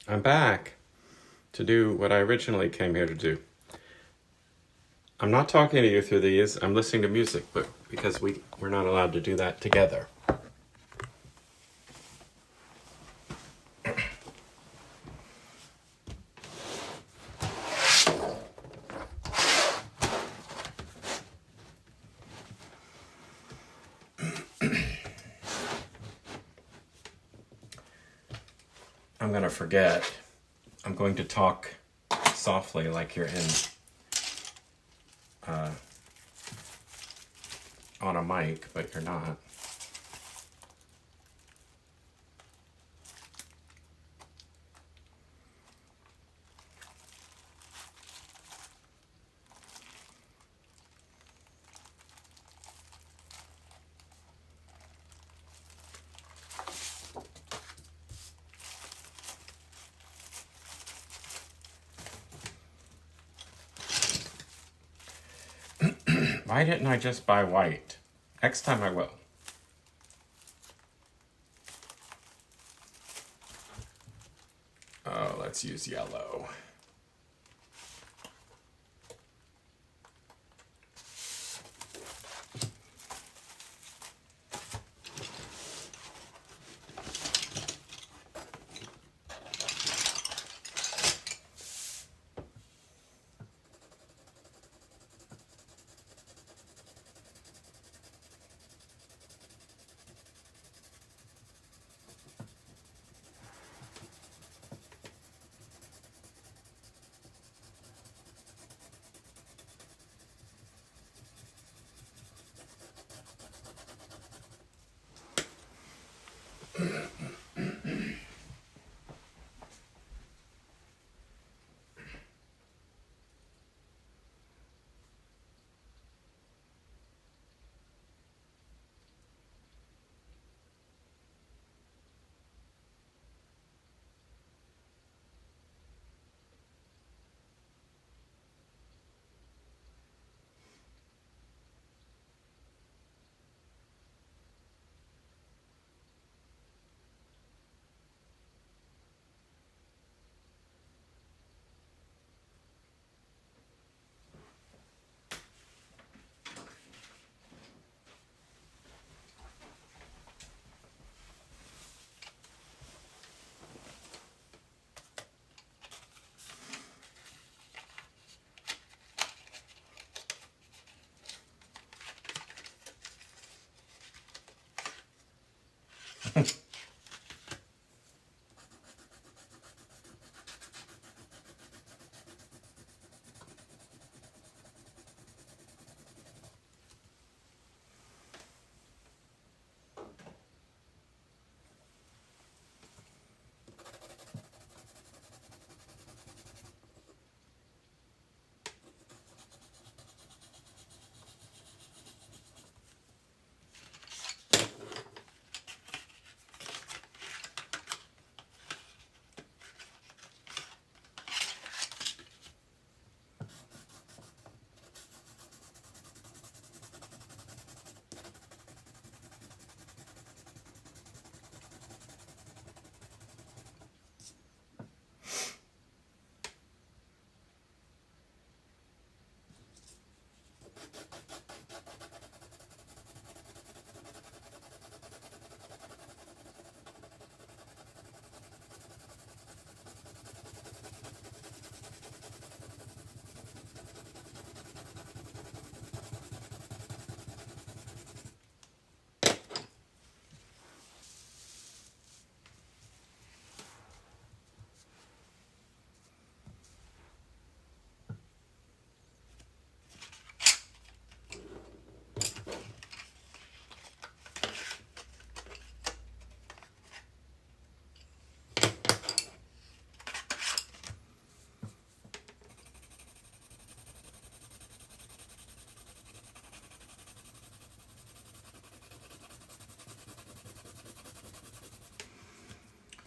I'm back to do what I originally came here to do. I'm not talking to you through these, I'm listening to music, but because we're not allowed to do that together. I'm gonna forget. I'm going to talk softly like you're in on a mic, but you're not. Why didn't I just buy white? Next time I will. Oh, let's use yellow.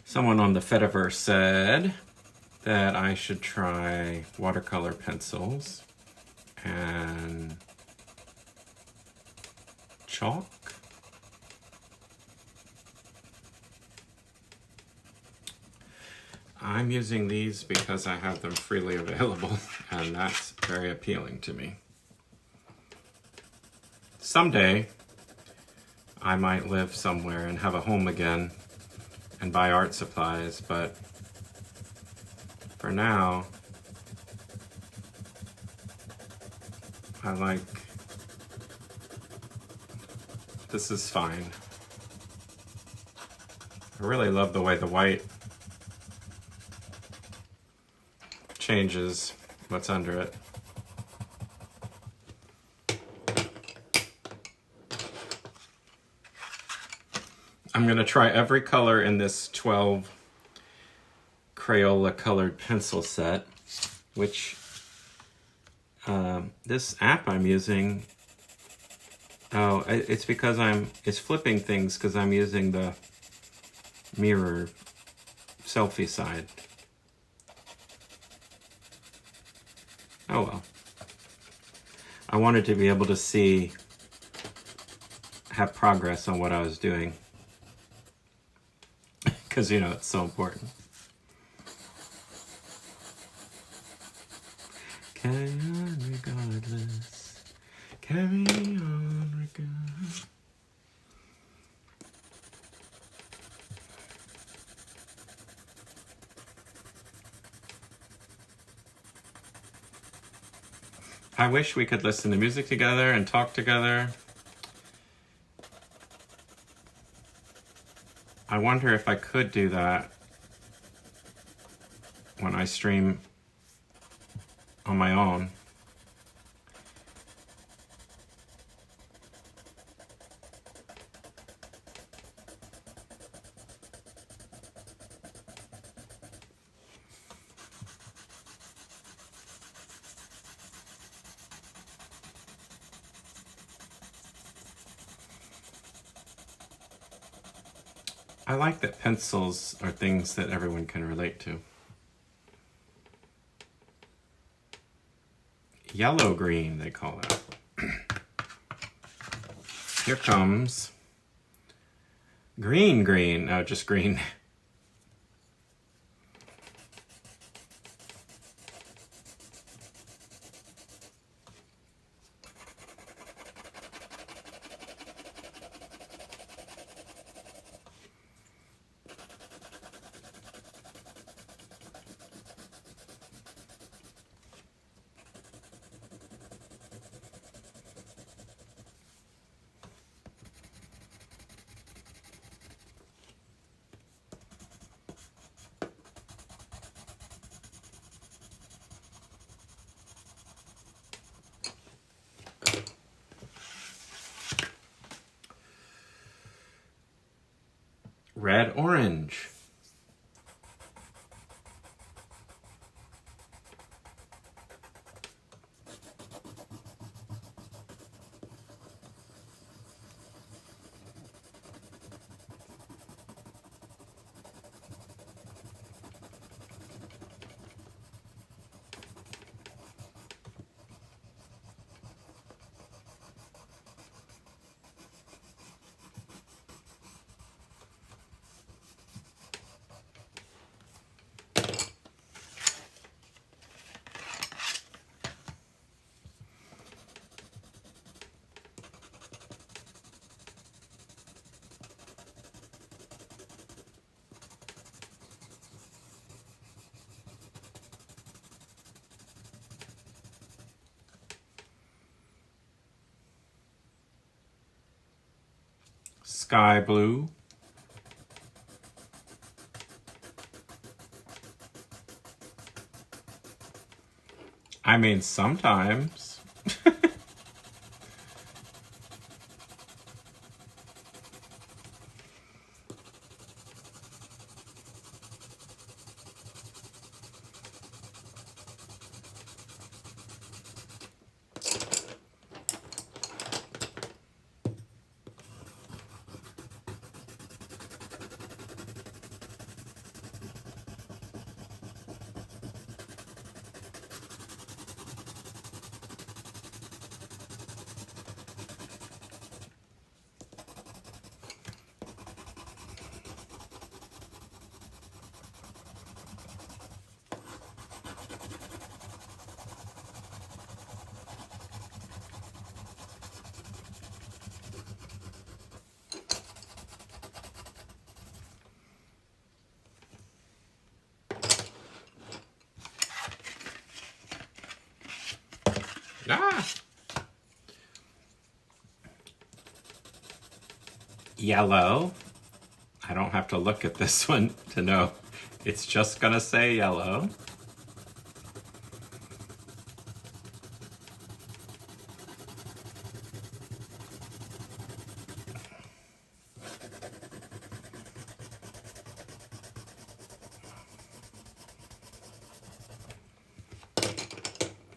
Someone on the Fediverse said that I should try watercolor pencils and chalk. I'm using these because I have them freely available, and that's very appealing to me. Someday, I might live somewhere and have a home again and buy art supplies, but for now, this is fine. I really love the way the white changes what's under it. I'm going to try every color in this 12 Crayola colored pencil set, which this app I'm using, it's because it's flipping things because I'm using the mirror selfie side. Oh well. I wanted to be able to have progress on what I was doing. Because, it's so important. Carry on regardless. Carry on regardless. I wish we could listen to music together and talk together. I wonder if I could do that when I stream on my own. I like that pencils are things that everyone can relate to. Yellow green, they call it. Here comes green. No, just green. Red, orange. Sky blue. I mean, sometimes. Yellow. I don't have to look at this one to know. It's just gonna say yellow.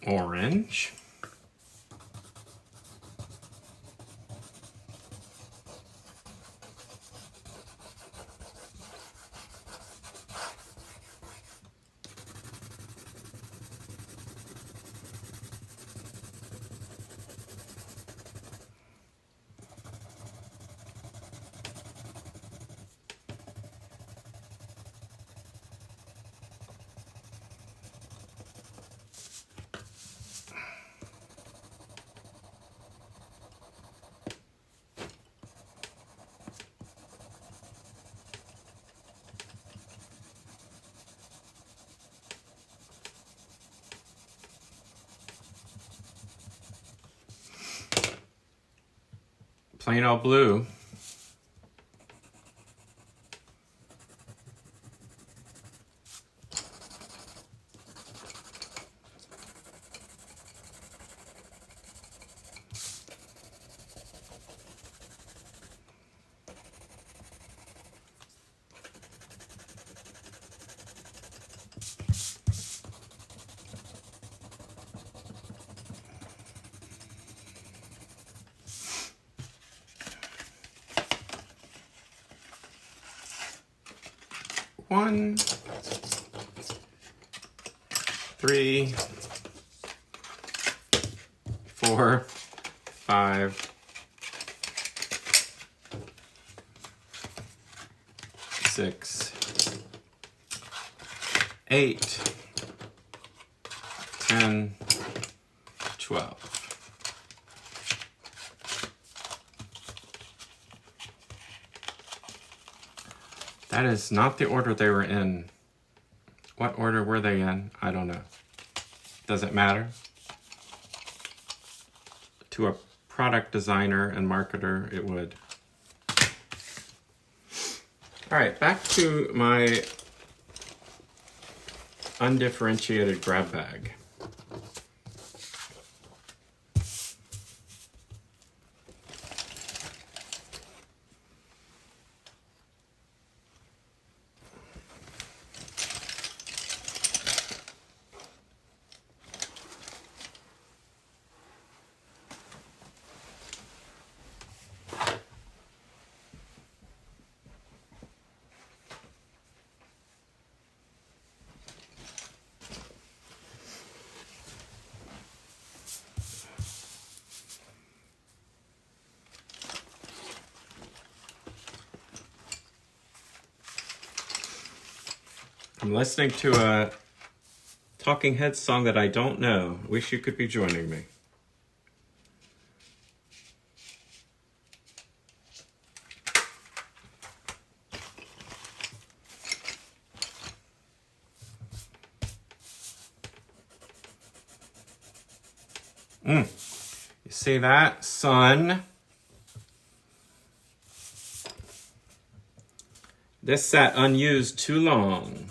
Orange. Plain old blue. One, 3, 4, 5, 6, 8, 10, 12. That is not the order they were in. What order were they in? I don't know. Does it matter? To a product designer and marketer, it would. All right, back to my undifferentiated grab bag. I'm listening to a Talking Heads song that I don't know. Wish you could be joining me. You see that? Sun. This sat unused too long.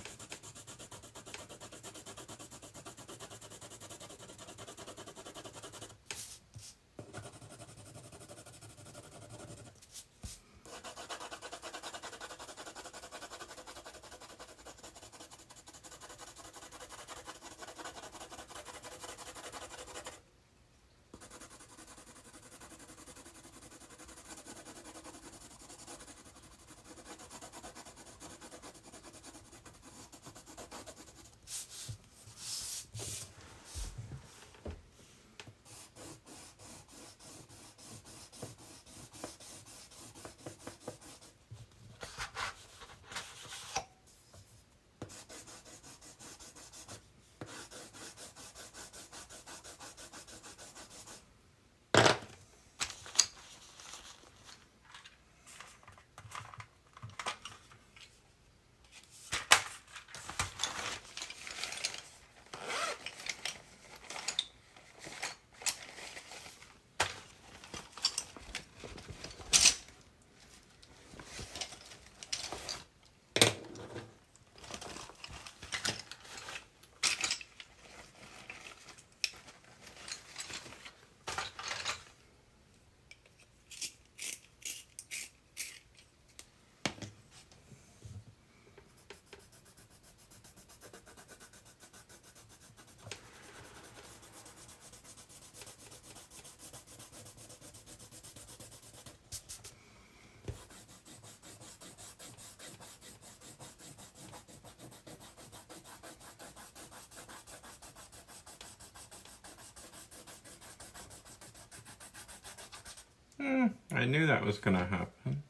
I knew that was gonna happen.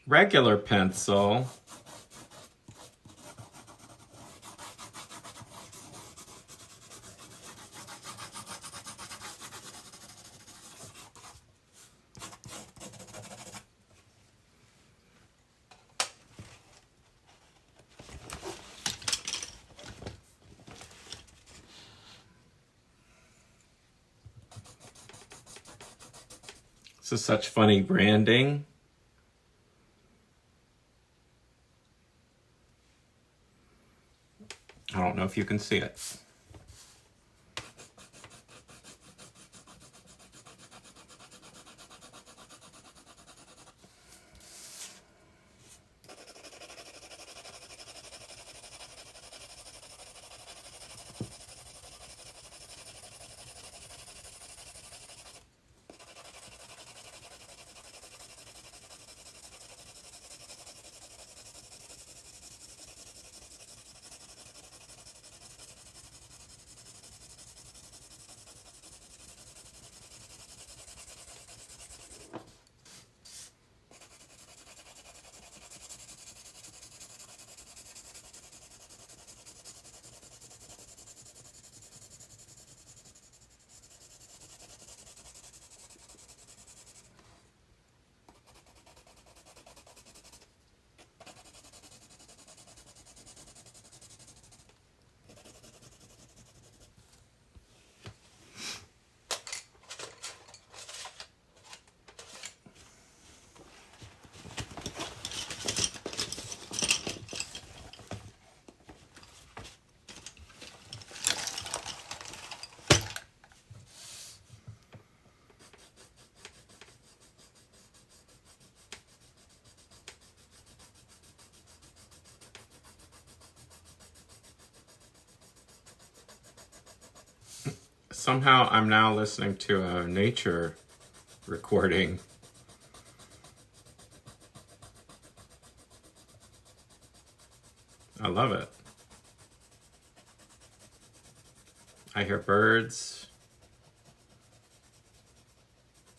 Regular pencil. This is such funny branding. I don't know if you can see it. Somehow I'm now listening to a nature recording. I love it. I hear birds,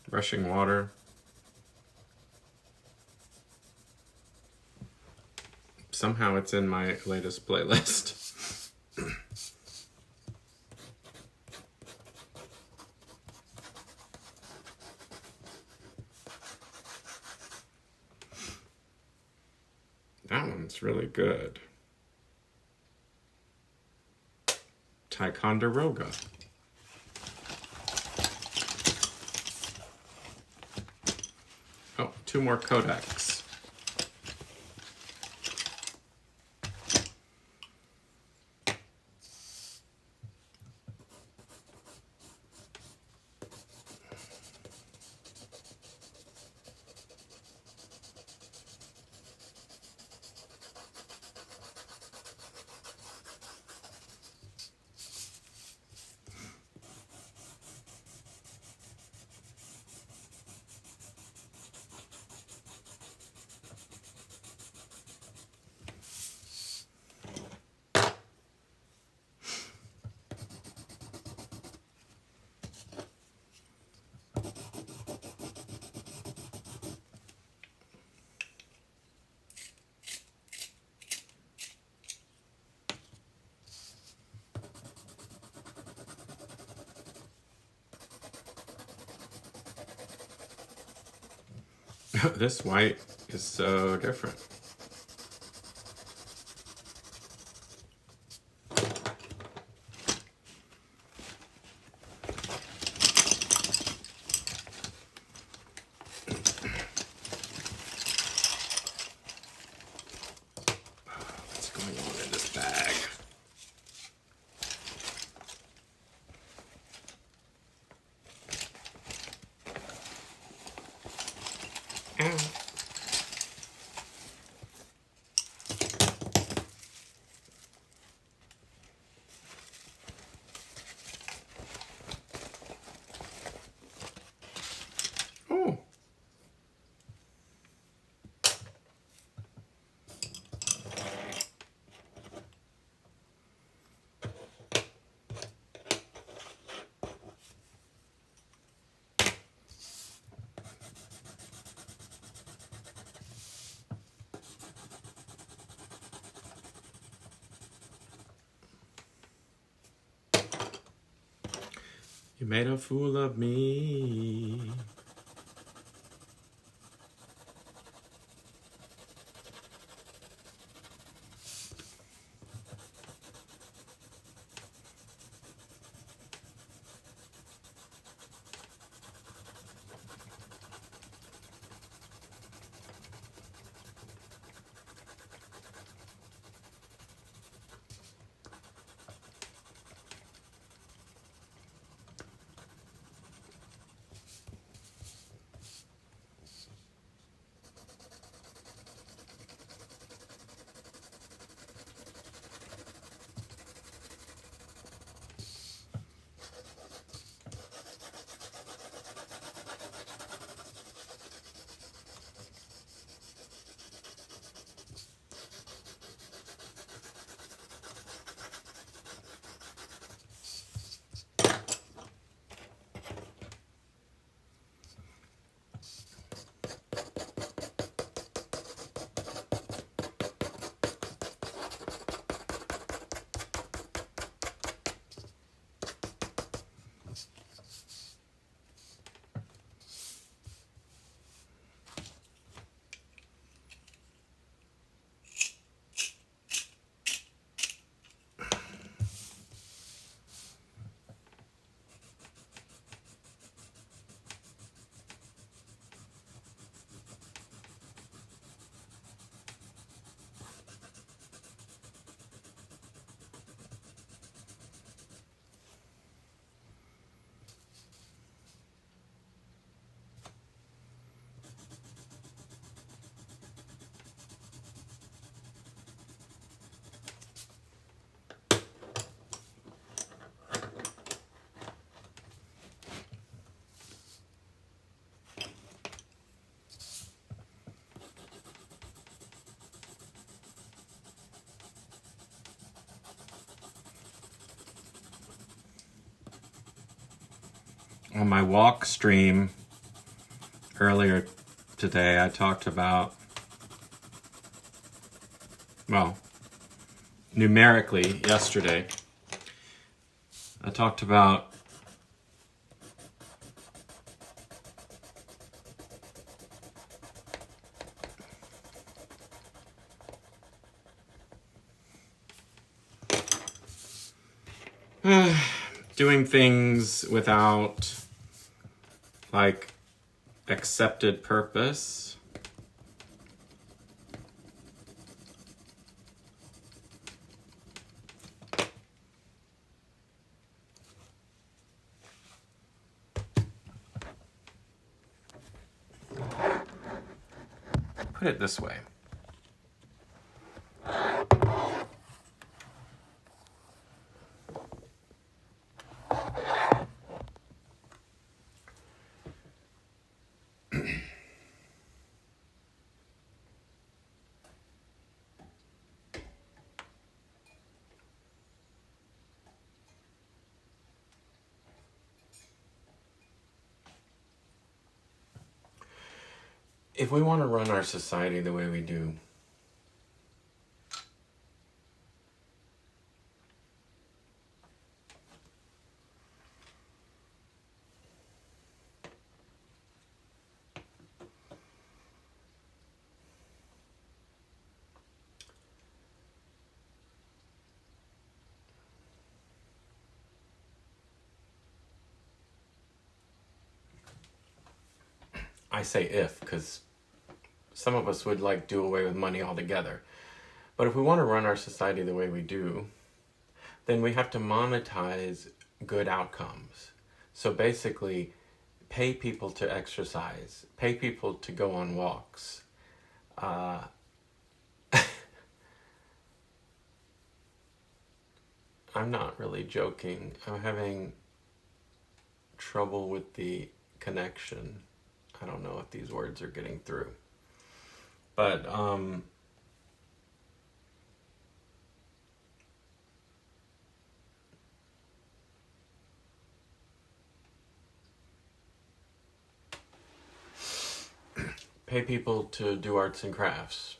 rushing water. Somehow it's in my latest playlist. That one's really good. Ticonderoga. Oh, 2 more Kodaks. This white is so different. What's going on in this bag? Oh. You made a fool of me. On my walk stream earlier today, I talked about, well, numerically yesterday, I talked about doing things without like accepted purpose. Put it this way. If we want to run our society the way we do, I say if, because some of us would like do away with money altogether. But if we want to run our society the way we do, then we have to monetize good outcomes. So basically, pay people to exercise, pay people to go on walks. I'm not really joking. I'm having trouble with the connection. I don't know if these words are getting through. But pay people to do arts and crafts.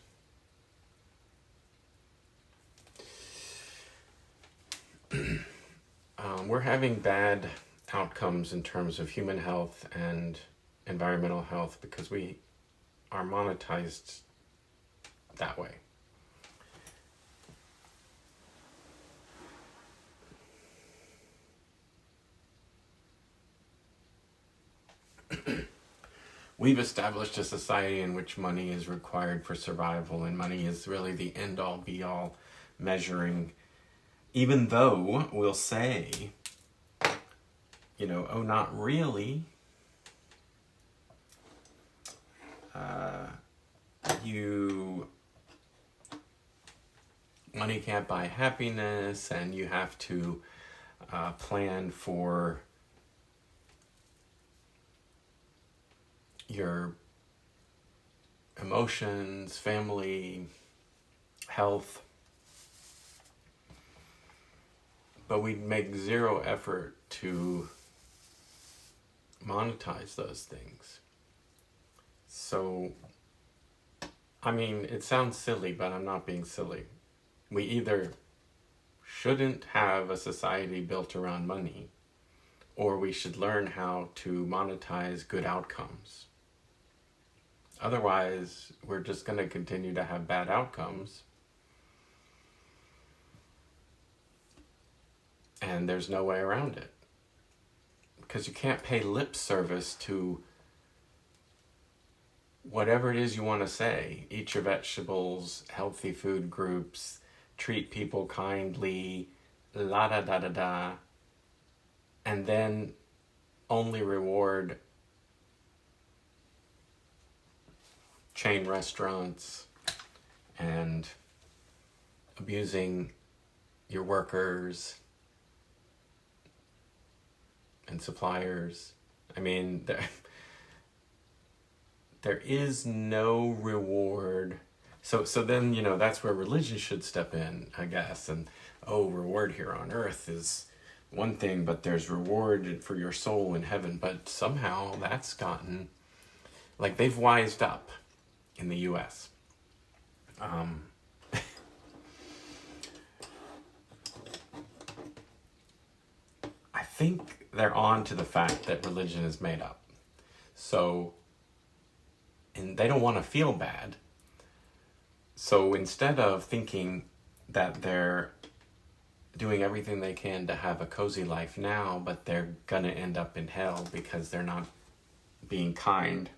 We're having bad outcomes in terms of human health and environmental health because we are monetized that way. We've established a society in which money is required for survival, and money is really the end-all be-all measuring, even though we'll say, oh, not really. Money can't buy happiness, and you have to plan for your emotions, family, health. But we make zero effort to monetize those things. So, I mean, it sounds silly, but I'm not being silly. We either shouldn't have a society built around money, or we should learn how to monetize good outcomes. Otherwise, we're just going to continue to have bad outcomes. And there's no way around it. Because you can't pay lip service to whatever it is you want to say. Eat your vegetables, healthy food groups, treat people kindly, la da da da da, and then only reward chain restaurants and abusing your workers and suppliers. I mean, there is no reward. So then, that's where religion should step in, I guess. And, reward here on earth is one thing, but there's reward for your soul in heaven. But somehow that's gotten, they've wised up in the U.S. I think they're on to the fact that religion is made up. So, and they don't want to feel bad. So instead of thinking that they're doing everything they can to have a cozy life now, but they're gonna end up in hell because they're not being kind.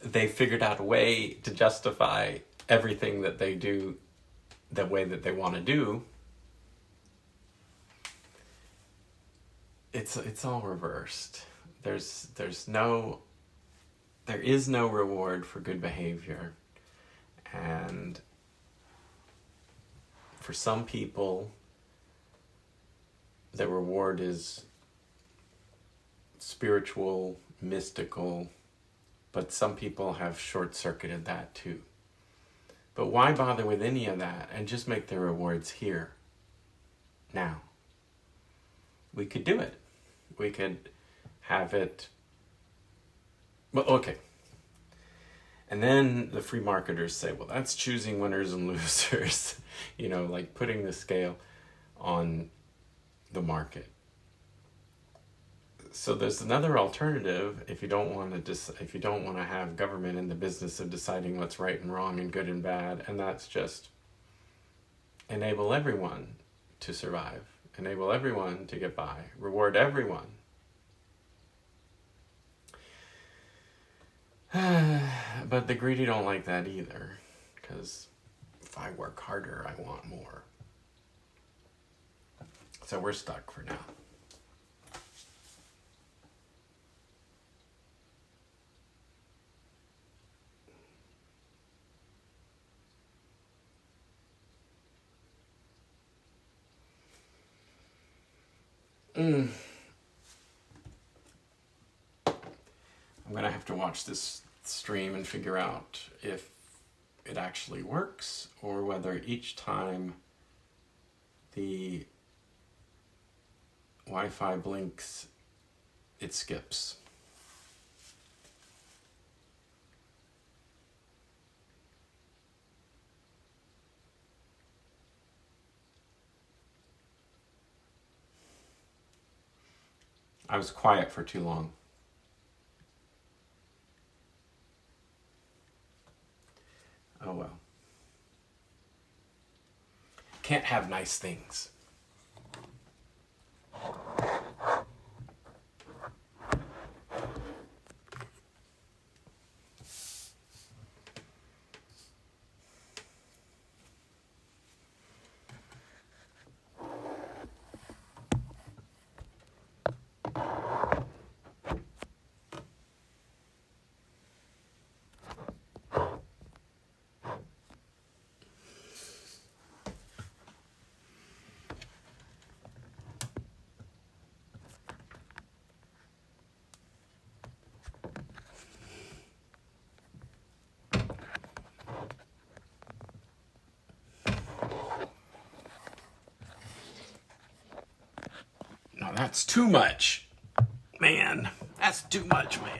They figured out a way to justify everything that they do the way that they want to do. It's all reversed. There is no reward for good behavior, and for some people the reward is spiritual, mystical, but some people have short-circuited that too. But why bother with any of that and just make the rewards here, now? We could do it. We could have it. Well, okay. And then the free marketers say, well, that's choosing winners and losers. Like putting the scale on the market. So there's another alternative if you don't want to have government in the business of deciding what's right and wrong and good and bad, and that's just enable everyone to survive, enable everyone to get by, reward everyone. But the greedy don't like that either, because if I work harder, I want more. So we're stuck for now. I'm gonna have to watch this stream and figure out if it actually works or whether each time the Wi-Fi blinks, it skips. I was quiet for too long. Oh well. Can't have nice things. No, that's too much. Man, that's too much, man.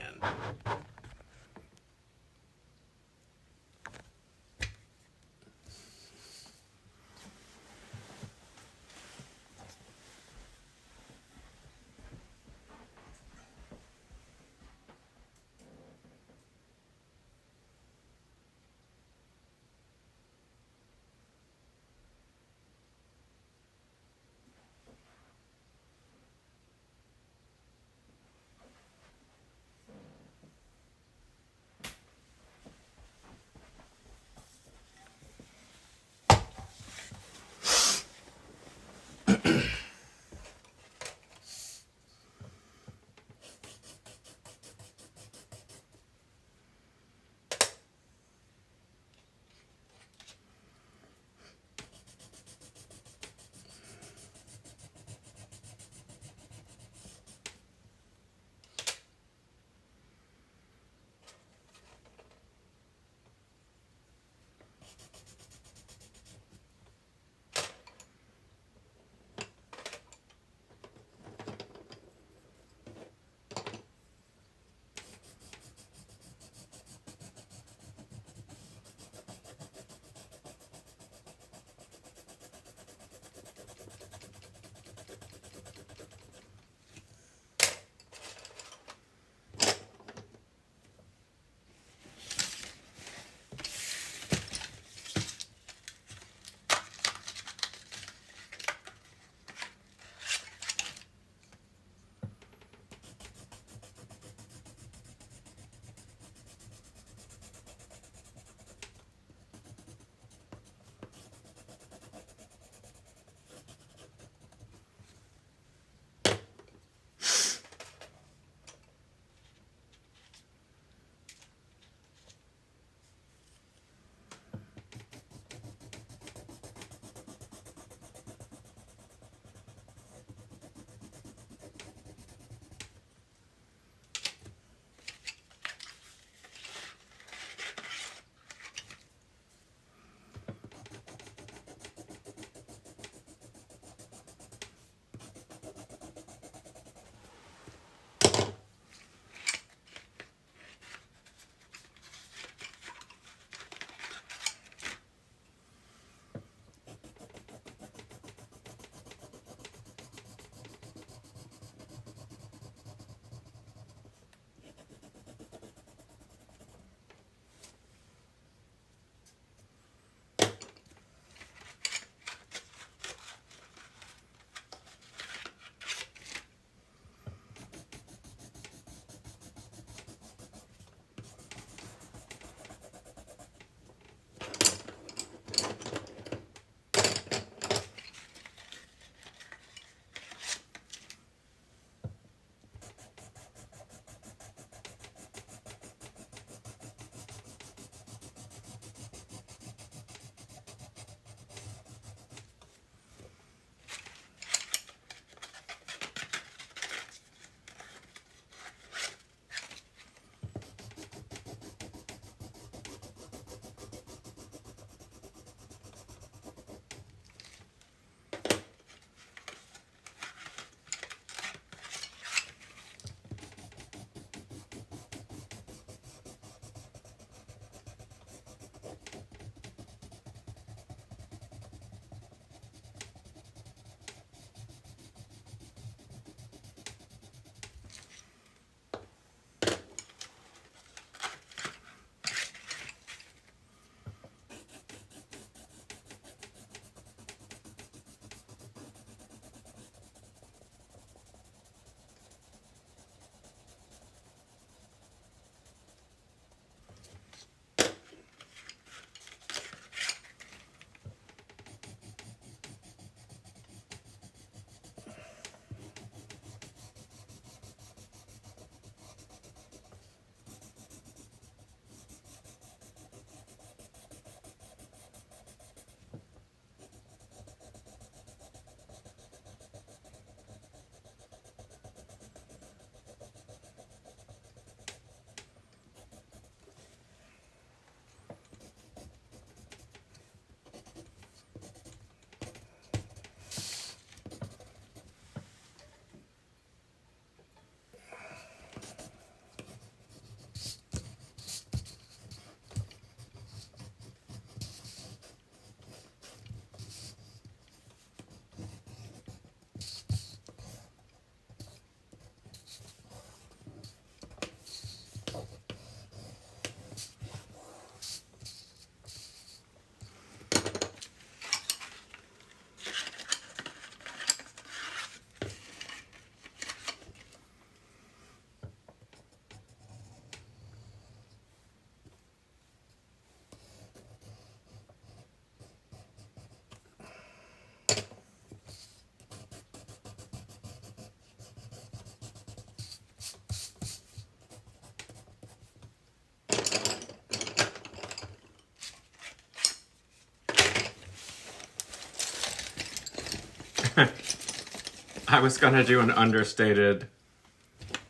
I was going to do an understated,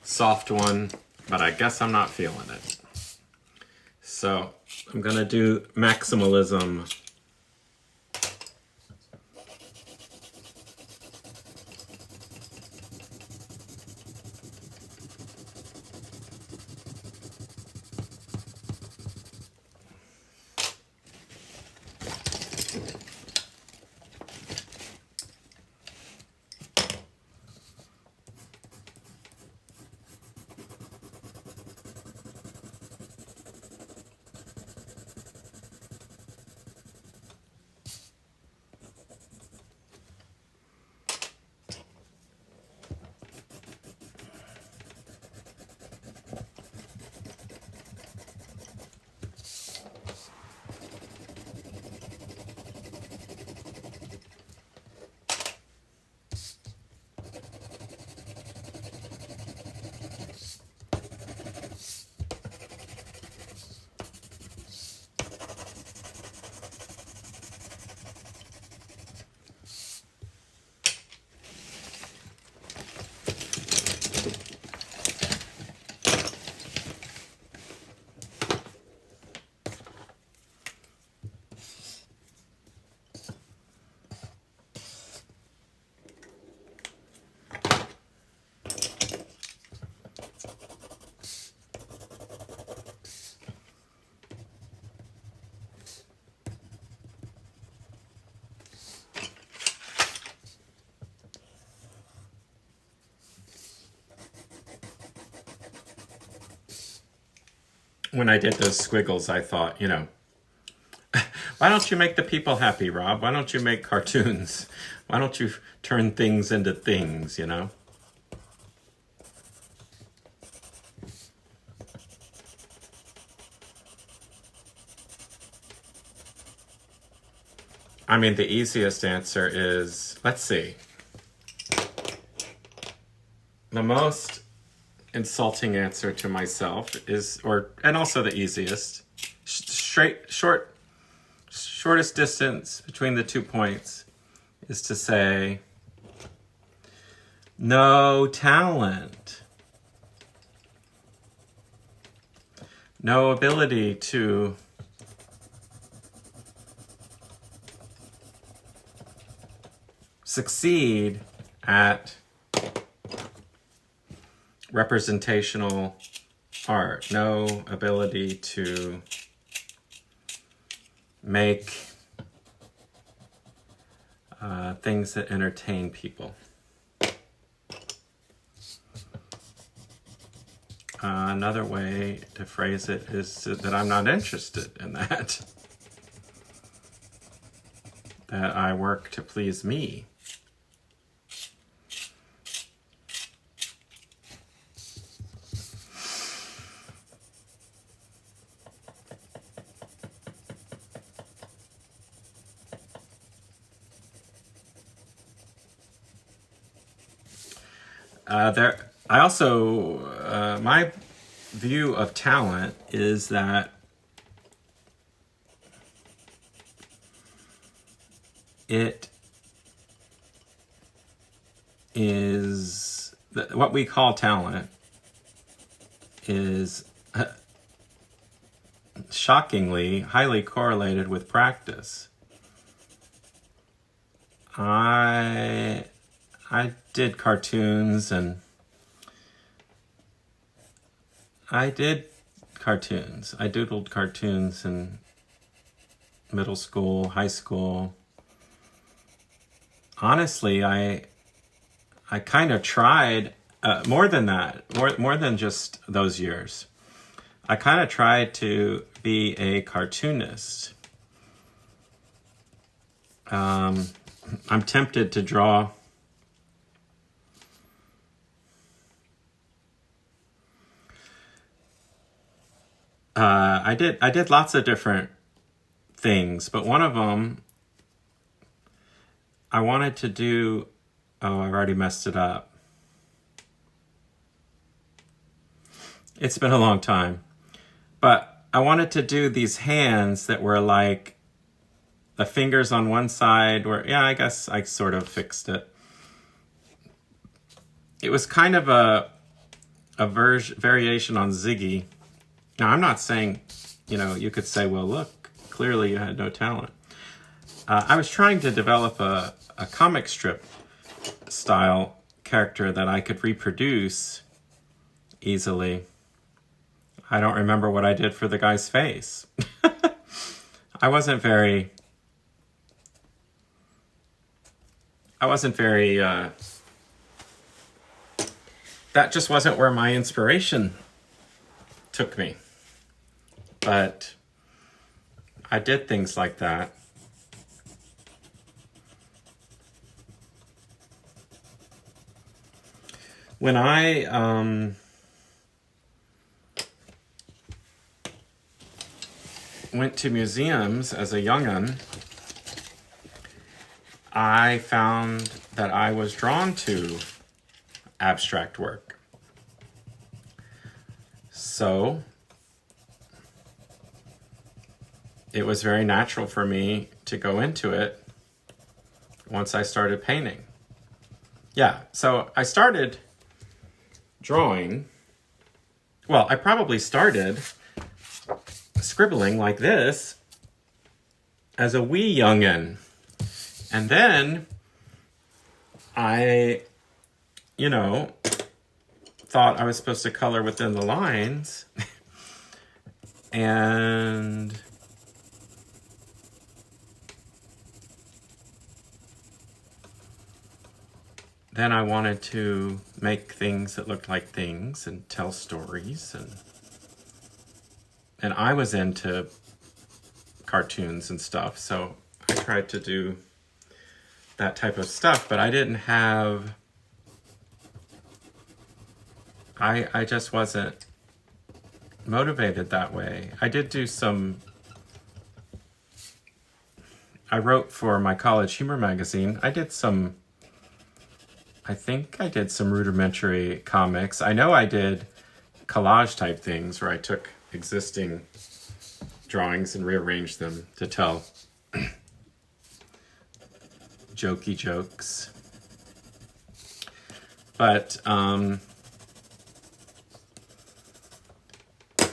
soft one, but I guess I'm not feeling it. So I'm going to do maximalism. When I did those squiggles, I thought, why don't you make the people happy, Rob? Why don't you make cartoons? Why don't you turn things into things, I mean, the easiest answer is, let's see. The most insulting answer to myself is, and also the easiest, shortest distance between the 2 points is to say, no talent, no ability to succeed at representational art, no ability to make things that entertain people. Another way to phrase it is that I'm not interested in that. That I work to please me. I also, my view of talent is that it is, what we call talent is shockingly highly correlated with practice. I did cartoons and I doodled cartoons in middle school, high school. Honestly, I kind of tried more than that, more than just those years. I kind of tried to be a cartoonist. I'm tempted to draw I did lots of different things, but one of them I wanted to do, oh, I've already messed it up. It's been a long time. But I wanted to do these hands that were like the fingers on one side were, yeah, I guess I sort of fixed it. it was kind of a variation on Ziggy. Now, I'm not saying, you could say, well, look, clearly you had no talent. I was trying to develop a comic strip style character that I could reproduce easily. I don't remember what I did for the guy's face. I wasn't very, that just wasn't where my inspiration took me. But I did things like that. When I went to museums as a young'un, I found that I was drawn to abstract work. So it was very natural for me to go into it once I started painting. Yeah, so I started drawing. Well, I probably started scribbling like this as a wee youngin'. And then I, thought I was supposed to color within the lines. And then I wanted to make things that looked like things and tell stories, and I was into cartoons and stuff, so I tried to do that type of stuff, but I didn't have, I just wasn't motivated that way. I did do I wrote for my college humor magazine. I think I did some rudimentary comics. I know I did collage type things where I took existing drawings and rearranged them to tell jokey jokes. But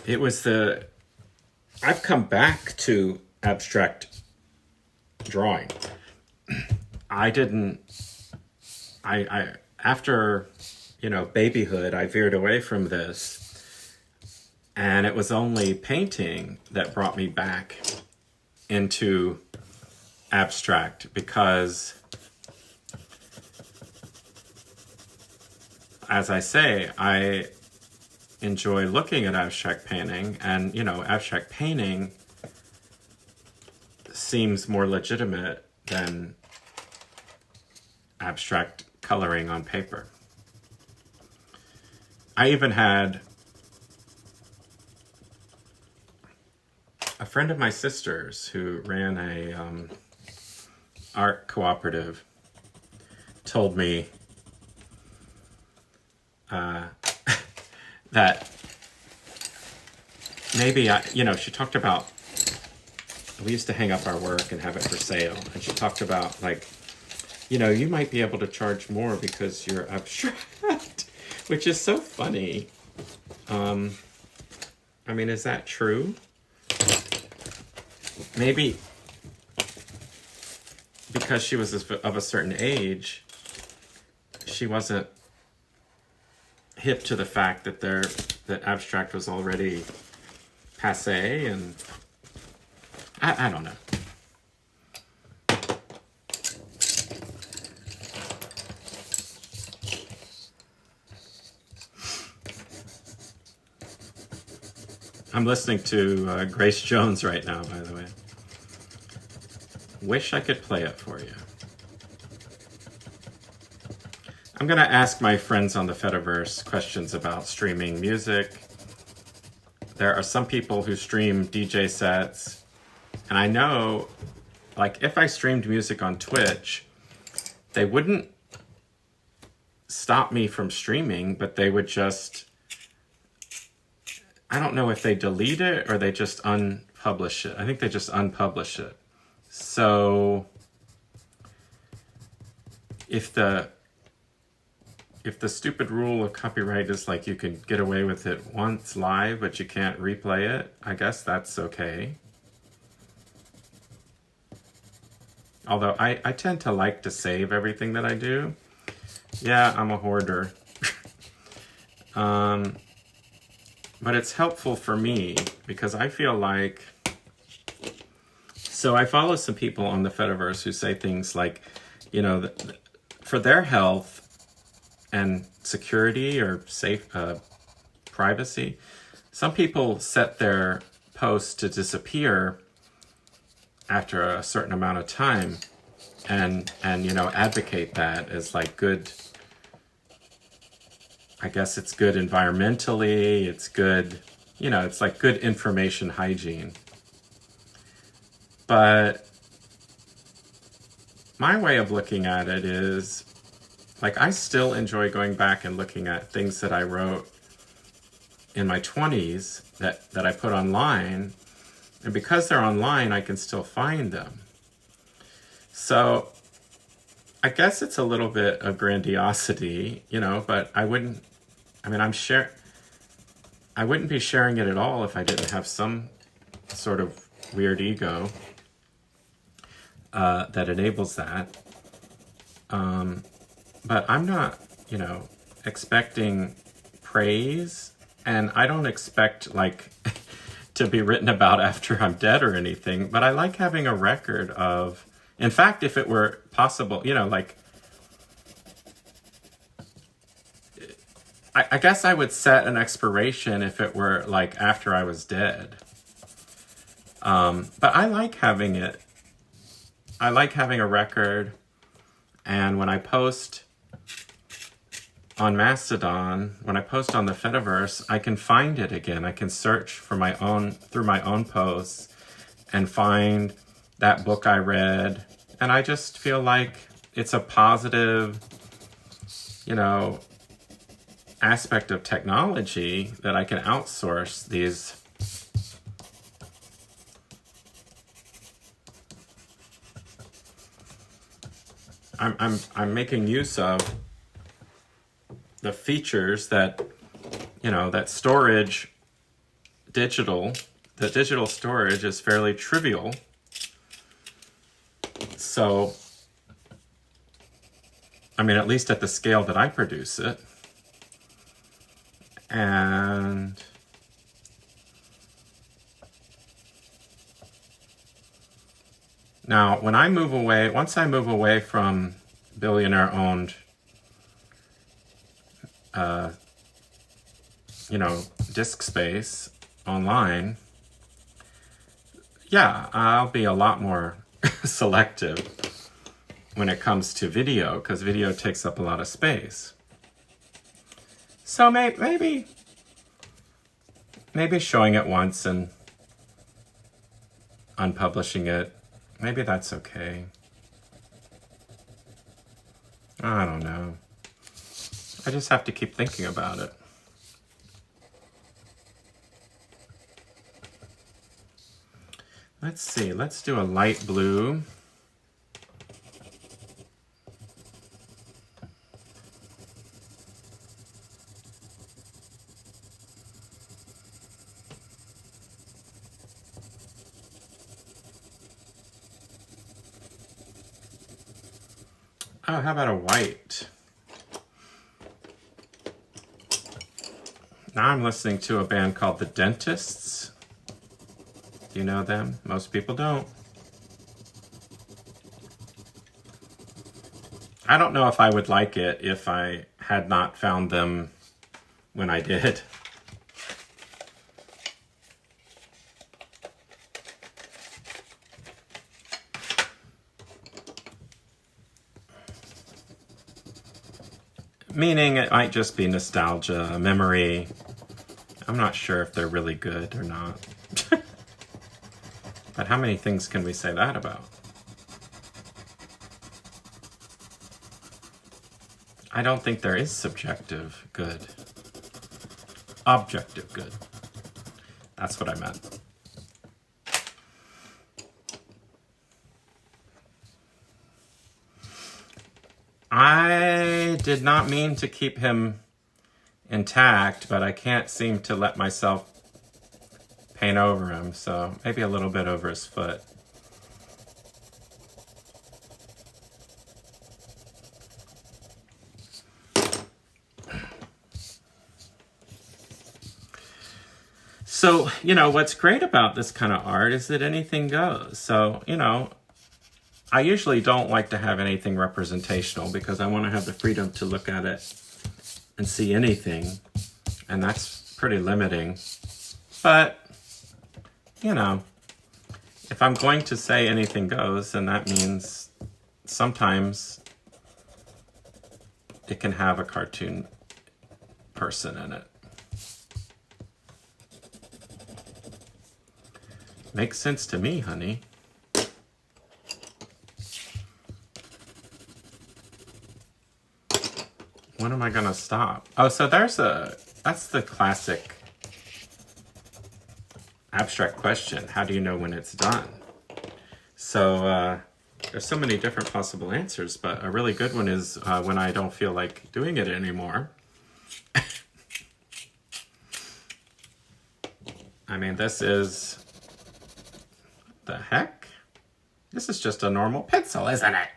it was I've come back to abstract drawing. After, babyhood, I veered away from this, and it was only painting that brought me back into abstract, because, as I say, I enjoy looking at abstract painting, and, abstract painting seems more legitimate than abstract coloring on paper. I even had a friend of my sister's who ran a art cooperative told me that maybe she talked about, we used to hang up our work and have it for sale, and she talked about, you might be able to charge more because you're abstract, which is so funny. Is that true? Maybe because she was of a certain age, she wasn't hip to the fact that abstract was already passé, and I don't know. I'm listening to Grace Jones right now, by the way. Wish I could play it for you. I'm going to ask my friends on the Fediverse questions about streaming music. There are some people who stream DJ sets. And I know, if I streamed music on Twitch, they wouldn't stop me from streaming, but they would just, I don't know if they delete it or they just unpublish it. I think they just unpublish it. So if if the stupid rule of copyright is like you can get away with it once live, but you can't replay it, I guess that's okay. Although I tend to like to save everything that I do. Yeah, I'm a hoarder. But it's helpful for me because I feel like, so I follow some people on the Fediverse who say things like, you know, for their health and security or safe privacy, some people set their posts to disappear after a certain amount of time and you know, advocate that as like good. I guess it's good environmentally, it's good, you know, it's like good information hygiene. But my way of looking at it is, like, I still enjoy going back and looking at things that I wrote in my 20s that I put online. And because they're online, I can still find them. So I guess it's a little bit of grandiosity, you know, but I wouldn't be sharing it at all if I didn't have some sort of weird ego that enables that. But I'm not, you know, expecting praise, and I don't expect, like, to be written about after I'm dead or anything, but I like having a record of, in fact, if it were possible, you know, like, I guess I would set an expiration if it were like after I was dead. But I like having it. I like having a record. And when I post on Mastodon, when I post on the Fediverse, I can find it again. I can search for my own, through my own posts, and find that book I read. And I just feel like it's a positive, you know, aspect of technology that I can outsource these I'm making use of the features that, you know, that storage the digital storage is fairly trivial. So, I mean, at least at the scale that I produce it. And now, when I move away, once I move away from billionaire-owned, you know, disk space online, yeah, I'll be a lot more selective when it comes to video, because video takes up a lot of space. So maybe showing it once and unpublishing it, maybe that's okay. I don't know. I just have to keep thinking about it. Let's see, let's do a light blue. Oh, how about a white? Now I'm listening to a band called The Dentists. Do you know them? Most people don't. I don't know if I would like it if I had not found them when I did. Meaning it might just be nostalgia, memory. I'm not sure if they're really good or not. But how many things can we say that about? I don't think there is subjective good. Objective good. That's what I meant. I did not mean to keep him intact, but I can't seem to let myself paint over him, so maybe a little bit over his foot. So, what's great about this kind of art is that anything goes. So, I usually don't like to have anything representational because I want to have the freedom to look at it and see anything. And that's pretty limiting. But, if I'm going to say anything goes, then that means sometimes it can have a cartoon person in it. Makes sense to me, honey. When am I gonna stop? Oh, so that's the classic abstract question. How do you know when it's done? So there's so many different possible answers, but a really good one is when I don't feel like doing it anymore. I mean, this is... the heck? This is just a normal pencil, isn't it?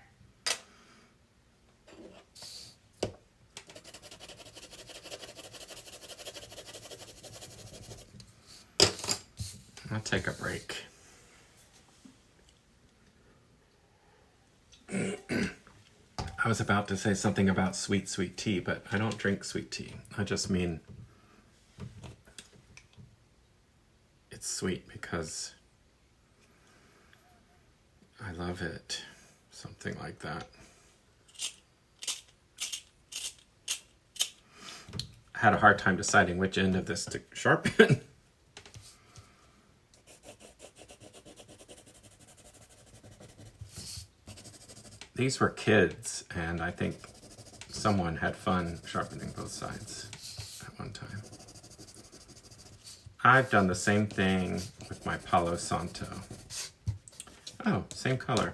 I'll take a break. I was about to say something about sweet, sweet tea, but I don't drink sweet tea. I just mean it's sweet because I love it. Something like that. I had a hard time deciding which end of this to sharpen. These were kids, and I think someone had fun sharpening both sides at one time. I've done the same thing with my Palo Santo. Oh, same color.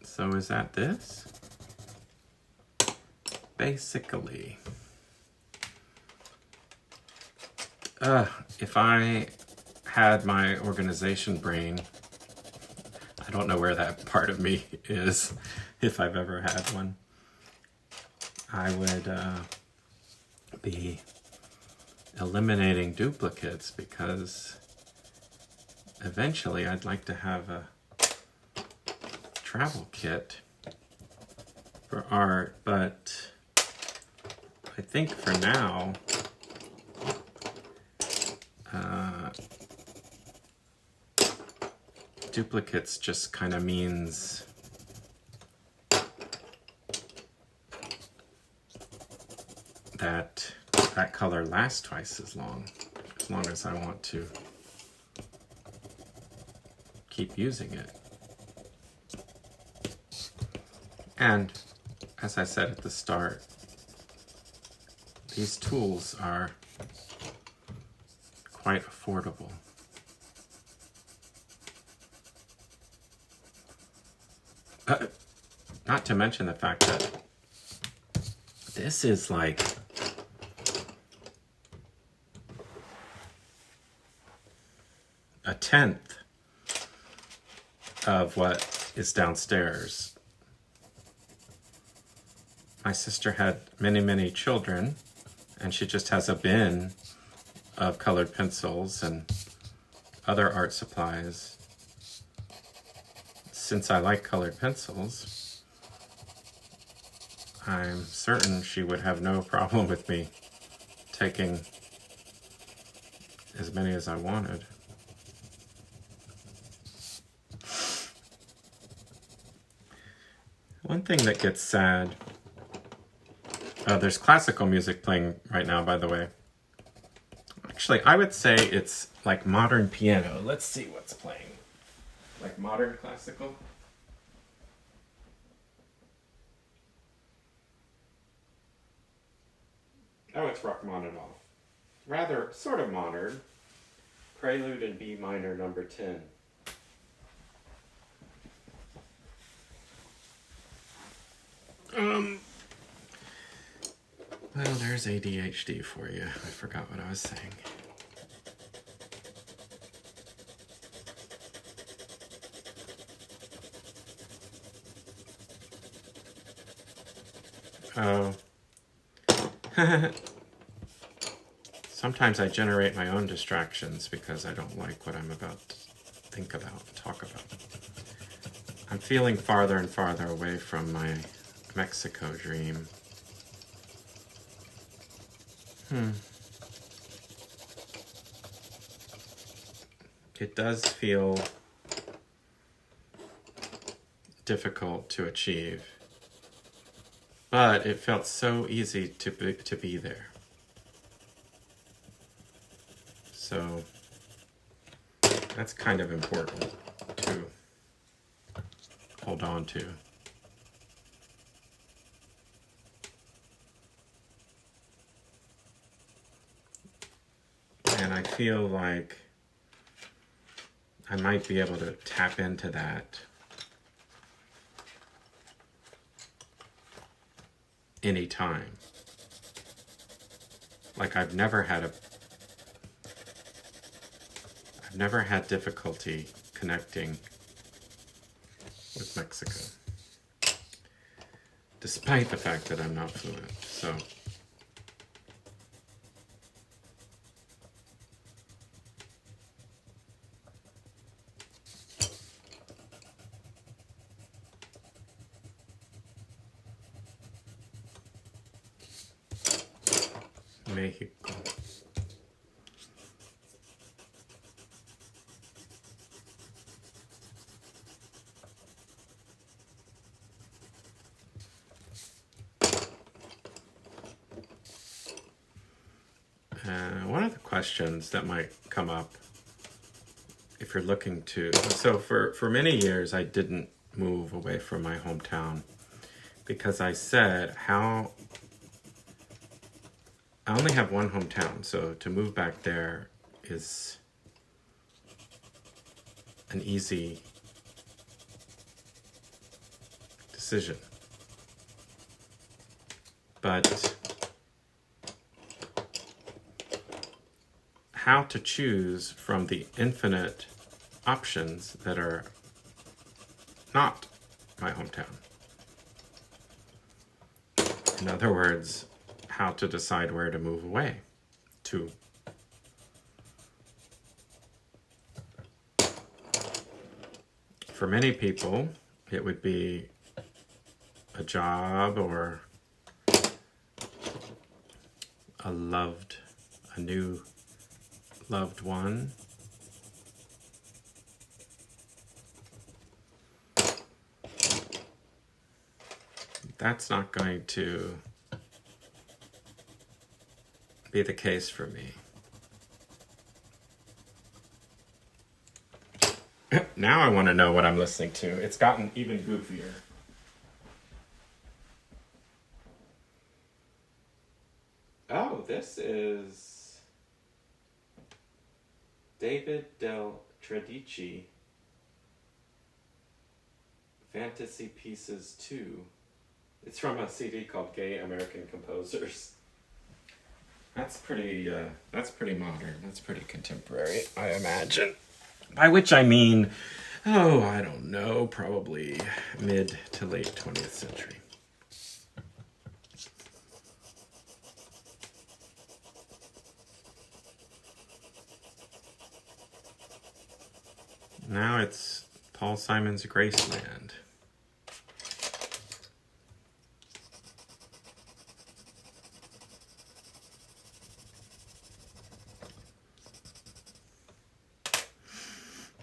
So is that this? Basically. If I had my organization brain, I don't know where that part of me is, if I've ever had one, I would be eliminating duplicates because eventually I'd like to have a travel kit for art, but I think for now, duplicates just kind of means that that color lasts twice as long as I want to keep using it. And as I said at the start, these tools are quite affordable. Not to mention the fact that this is like a tenth of what is downstairs. My sister had many, many children, and she just has a bin of colored pencils and other art supplies. Since I like colored pencils, I'm certain she would have no problem with me taking as many as I wanted. One thing that gets sad, there's classical music playing right now, by the way. Actually, I would say it's like modern piano. Let's see what's playing. Like modern classical. Oh, it's Rachmaninoff. Rather, sort of modern. Prelude in B minor, number 10. Well, there's ADHD for you. I forgot what I was saying. Oh. Sometimes I generate my own distractions because I don't like what I'm about to think about, talk about. I'm feeling farther and farther away from my Mexico dream. It does feel difficult to achieve, but it felt so easy to be there. So that's kind of important to hold on to. And I feel like I might be able to tap into that anytime. Like I've never had difficulty connecting with Mexico, despite the fact that I'm not fluent. So Mexico. One of the questions that might come up if you're looking to... So for many years, I didn't move away from my hometown because I said I only have one hometown, so to move back there is an easy decision. But how to choose from the infinite options that are not my hometown? In other words, how to decide where to move away to. For many people, it would be a job or a new loved one. That's not going to be the case for me. Now I want to know what I'm listening to. It's gotten even goofier. Oh, this is David Del Tredici, Fantasy Pieces 2. It's from a CD called Gay American Composers. That's pretty modern. That's pretty contemporary, I imagine. By which I mean, I don't know, probably mid to late 20th century. Now it's Paul Simon's Graceland.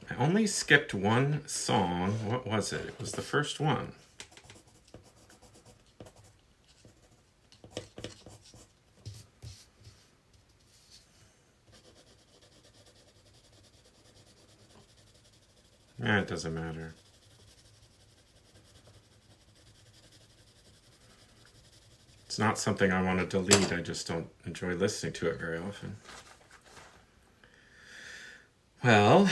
I only skipped one song. What was it? It was the first one. It doesn't matter. It's not something I want to delete. I just don't enjoy listening to it very often. Well,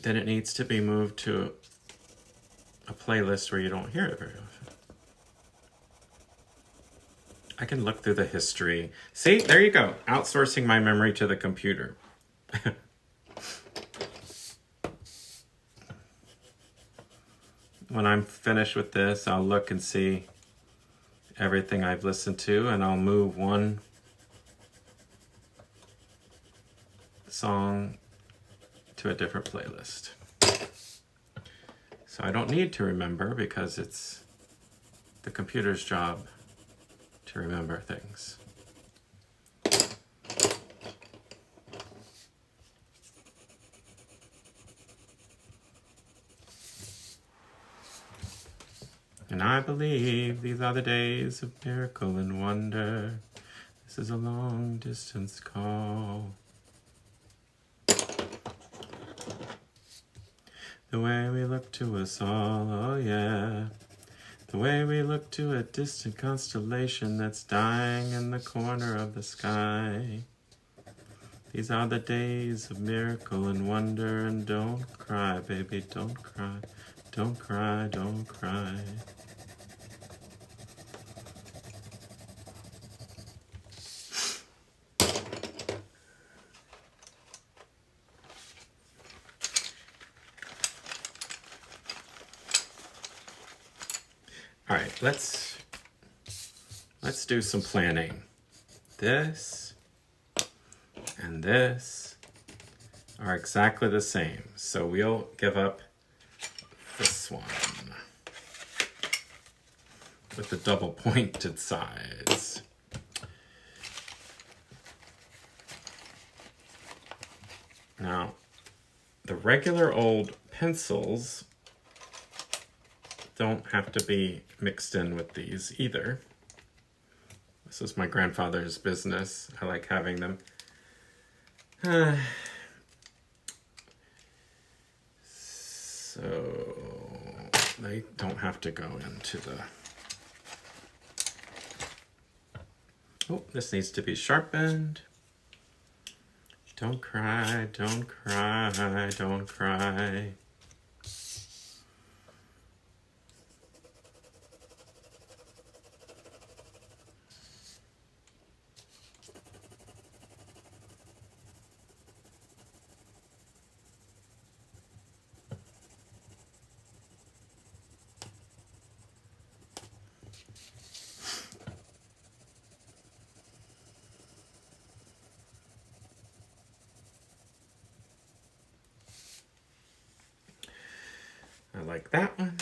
then it needs to be moved to a playlist where you don't hear it very often. I can look through the history. See, there you go. Outsourcing my memory to the computer. When I'm finished with this, I'll look and see everything I've listened to, and I'll move one song to a different playlist. So I don't need to remember because it's the computer's job to remember things. And I believe these are the days of miracle and wonder. This is a long distance call. The way we look to us all, oh yeah. The way we look to a distant constellation that's dying in the corner of the sky. These are the days of miracle and wonder, and don't cry, baby, don't cry. Don't cry, don't cry. All right, let's do some planning. This and this are exactly the same, so we'll give up this one with the double pointed sides. Now, the regular old pencils don't have to be mixed in with these either. This is my grandfather's business. I like having them. So they don't have to go into the... Oh, this needs to be sharpened. Don't cry, don't cry, don't cry. I like that one.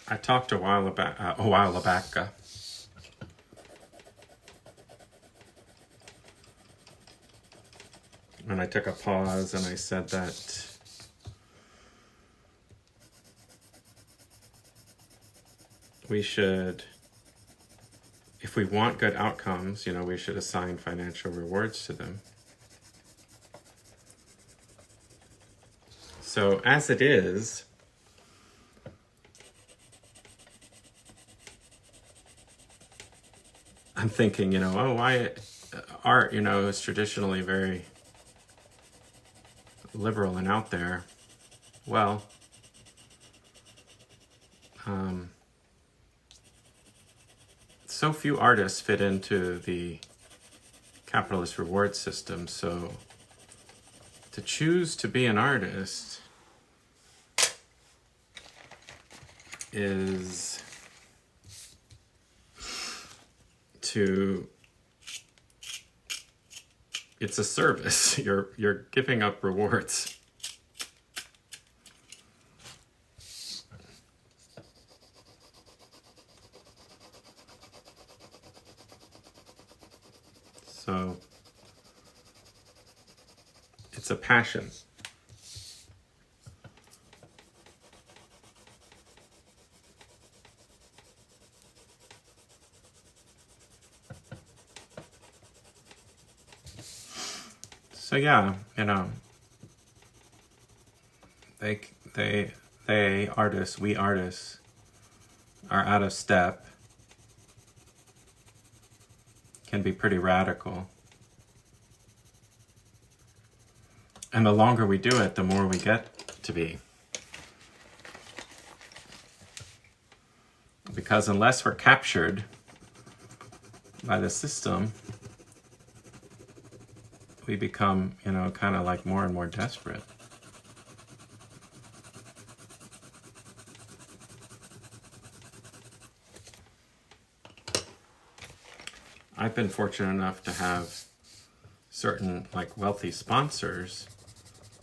I talked a while back, and I took a pause and I said that we should, if we want good outcomes, we should assign financial rewards to them. So as it is, I'm thinking, why art, is traditionally very liberal and out there. Well, so few artists fit into the capitalist reward system, so to choose to be an artist is it's a service. You're giving up rewards. So it's a passion. So yeah, they artists, we artists are out of step, can be pretty radical. And the longer we do it, the more we get to be. Because unless we're captured by the system, we become, kind of like more and more desperate. I've been fortunate enough to have certain wealthy sponsors,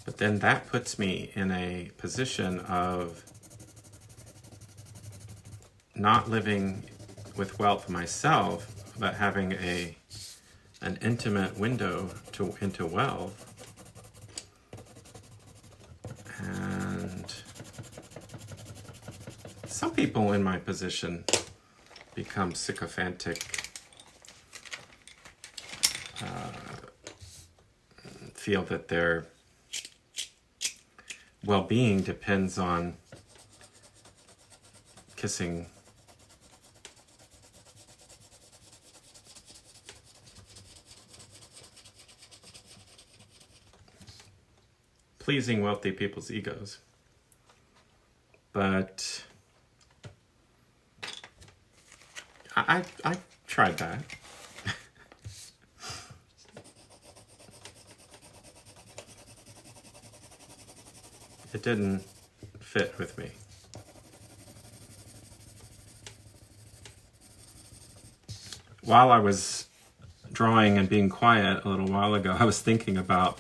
but then that puts me in a position of not living with wealth myself, but having an intimate window into wealth. And some people in my position become sycophantic, feel that their well-being depends on kissing pleasing wealthy people's egos. But I tried that. It didn't fit with me. While I was drawing and being quiet a little while ago, I was thinking about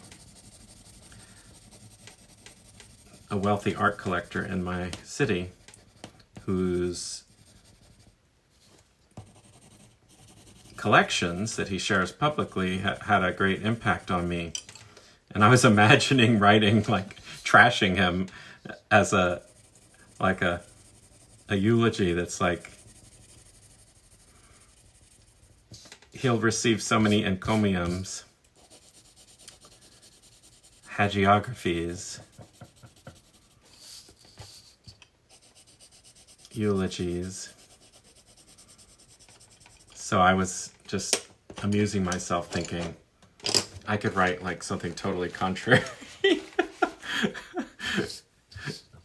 a wealthy art collector in my city whose collections that he shares publicly had a great impact on me. And I was imagining writing, trashing him as a eulogy that's he'll receive so many encomiums, hagiographies, eulogies. So I was just amusing myself thinking I could write something totally contrary.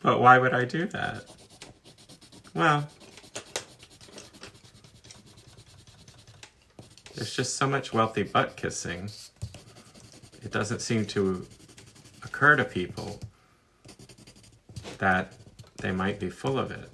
But why would I do that? Well, there's just so much wealthy butt kissing. It doesn't seem to occur to people that they might be full of it.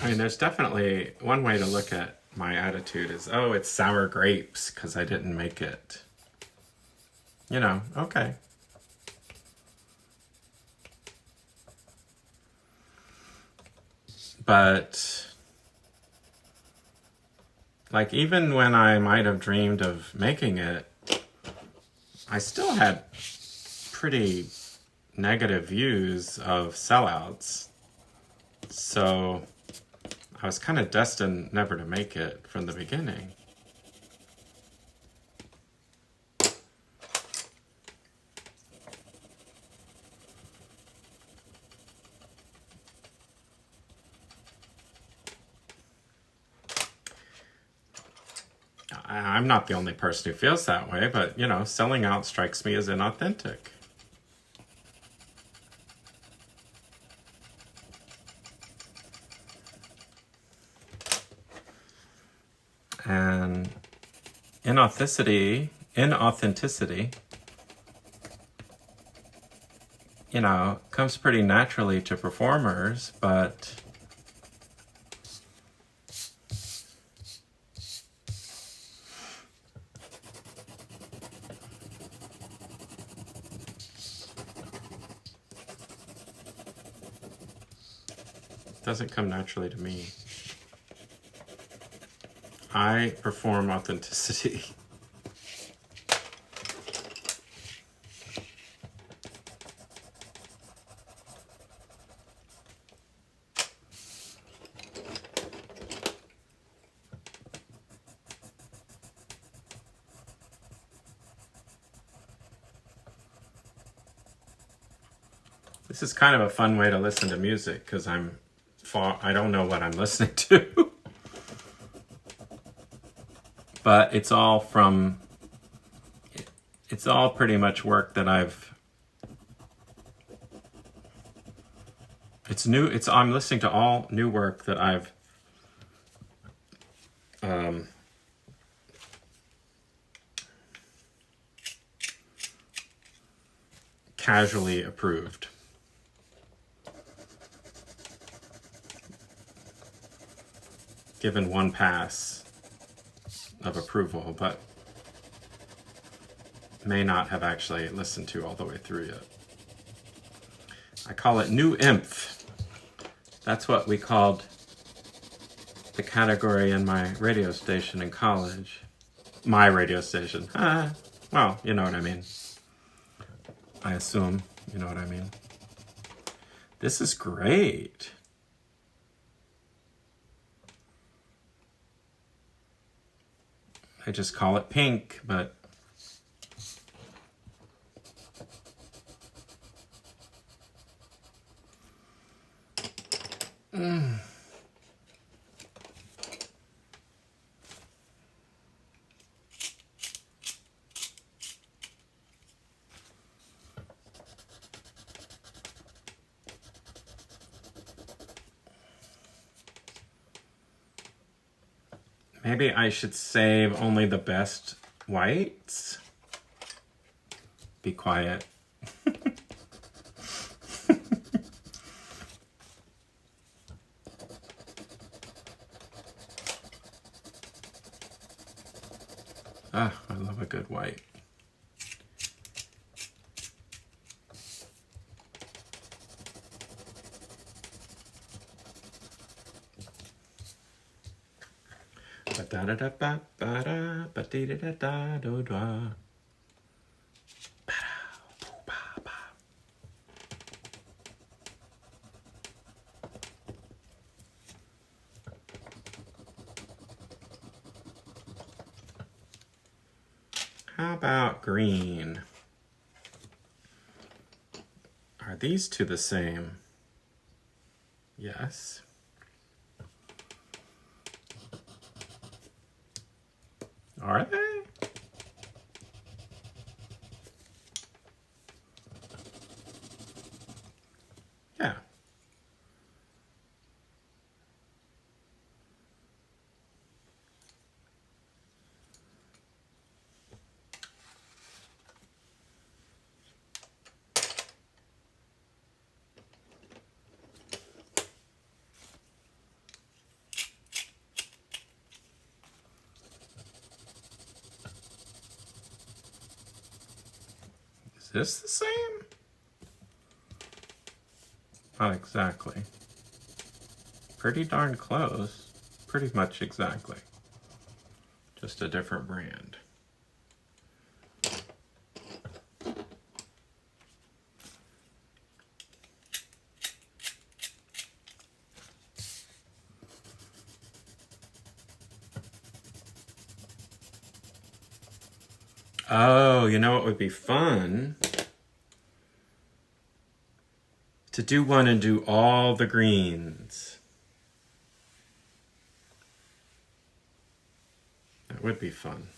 I mean, there's definitely one way to look at my attitude is, oh, it's sour grapes because I didn't make it. Okay. But, even when I might have dreamed of making it, I still had pretty negative views of sellouts. So I was kind of destined never to make it from the beginning. I'm not the only person who feels that way, but, selling out strikes me as inauthentic. And inauthenticity, comes pretty naturally to performers, but it doesn't come naturally to me. I perform authenticity. This is kind of a fun way to listen to music because I don't know what I'm listening to. But it's all pretty much work that I'm listening to all new work that I've casually approved. Given one pass of approval, but may not have actually listened to all the way through yet. I call it new inf. That's what we called the category in my radio station in college. My radio station. Well, you know what I mean. I assume you know what I mean. This is great. I just call it pink, but maybe I should save only the best whites. Be quiet. Ah, I love a good white. How about green? Are these two the same? Yes. Are they? Yeah. Is this the same? Not exactly. Pretty darn close. Pretty much exactly. Just a different brand. Oh, you know what would be fun? To do one and do all the greens. That would be fun.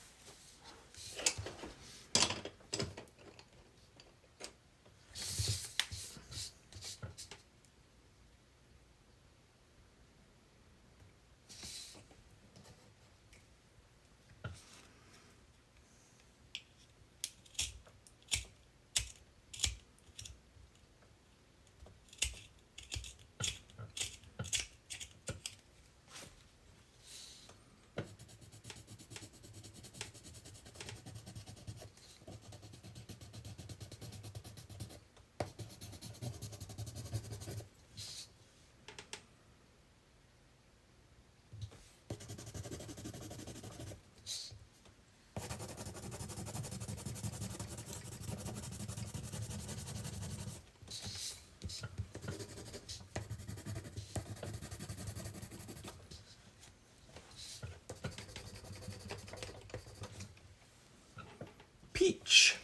Peach.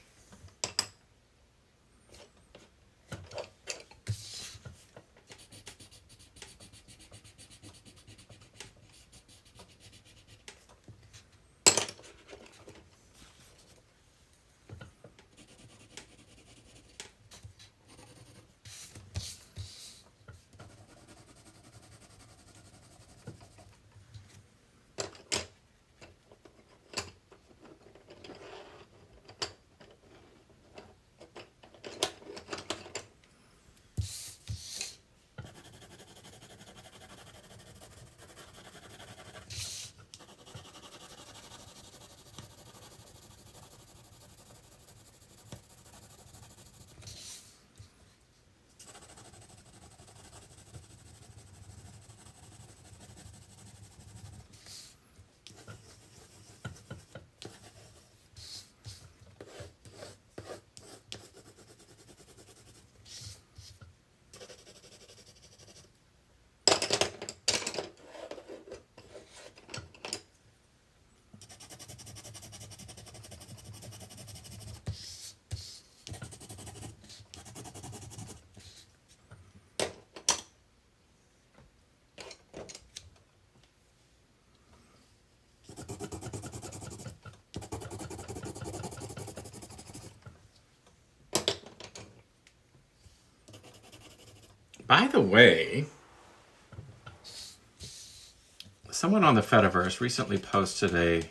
By the way, someone on the Fediverse recently posted a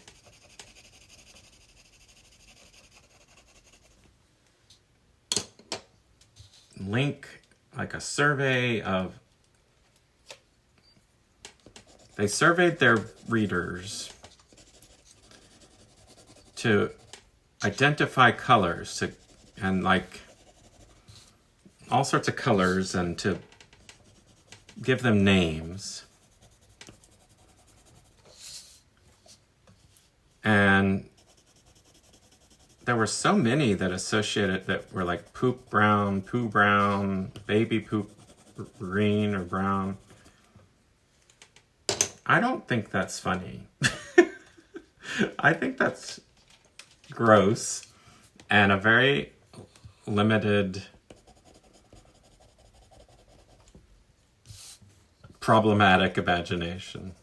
link, like a survey of, they surveyed their readers to identify colors, and like all sorts of colors, and to give them names. And there were so many that associated, that were like poop brown, poo brown, baby poop green or brown. I don't think that's funny. I think that's gross and a very limited, problematic imagination.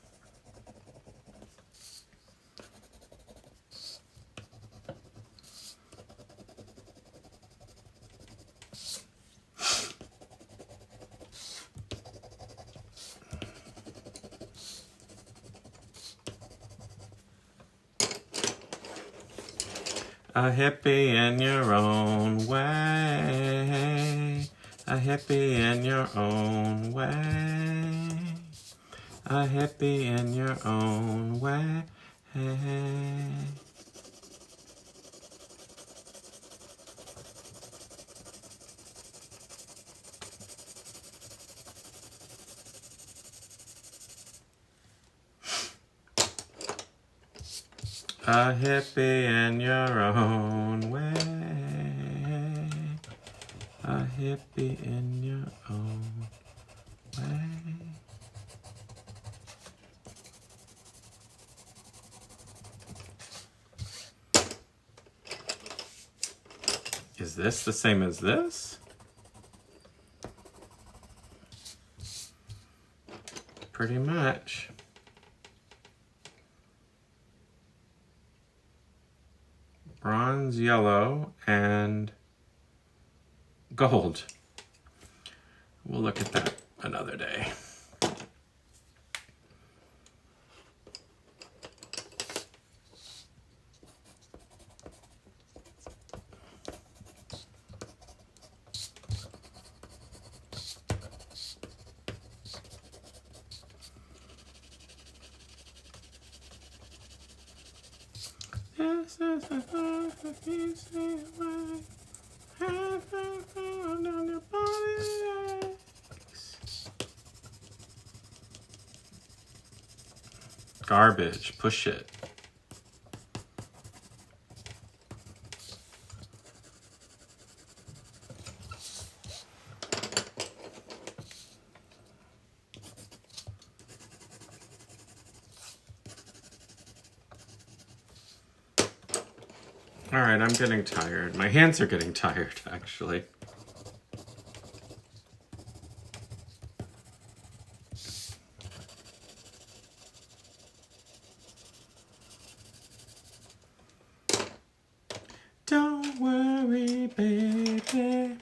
A hippie in your own way. A hippie in your own way. A hippie in your own way. A hippie in your own way. A hippie in your own way. Is this the same as this? Pretty much. Bronze, yellow, and gold. We'll look at that another day. This is the perfect easy way. Have fun on your body aches. Garbage. Push it. All right, I'm getting tired. My hands are getting tired, actually. Don't worry, baby.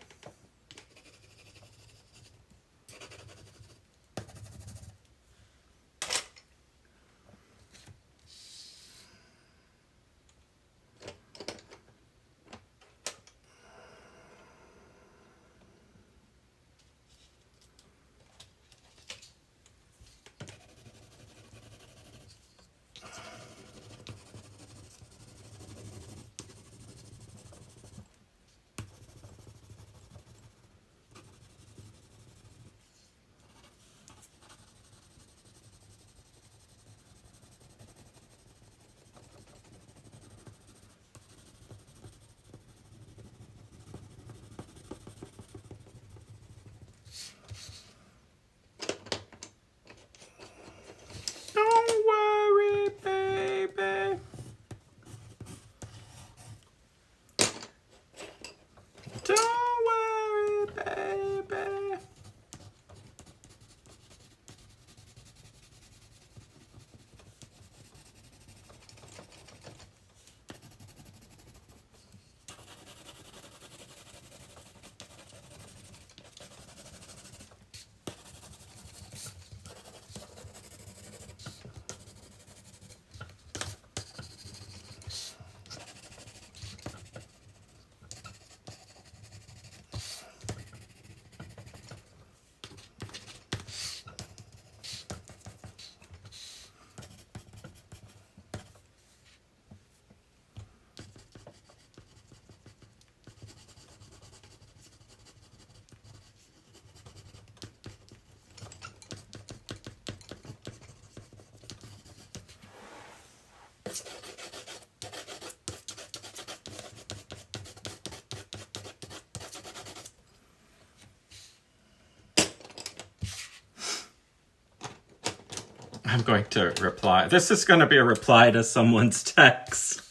I'm going to reply. This is going to be a reply to someone's text.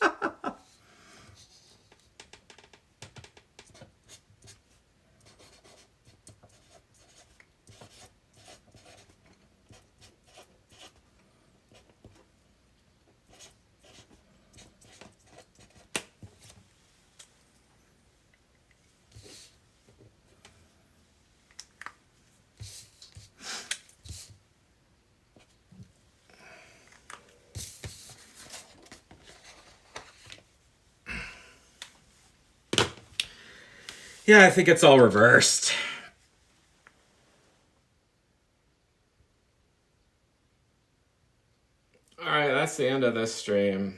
Yeah, I think it's all reversed. All right, that's the end of this stream.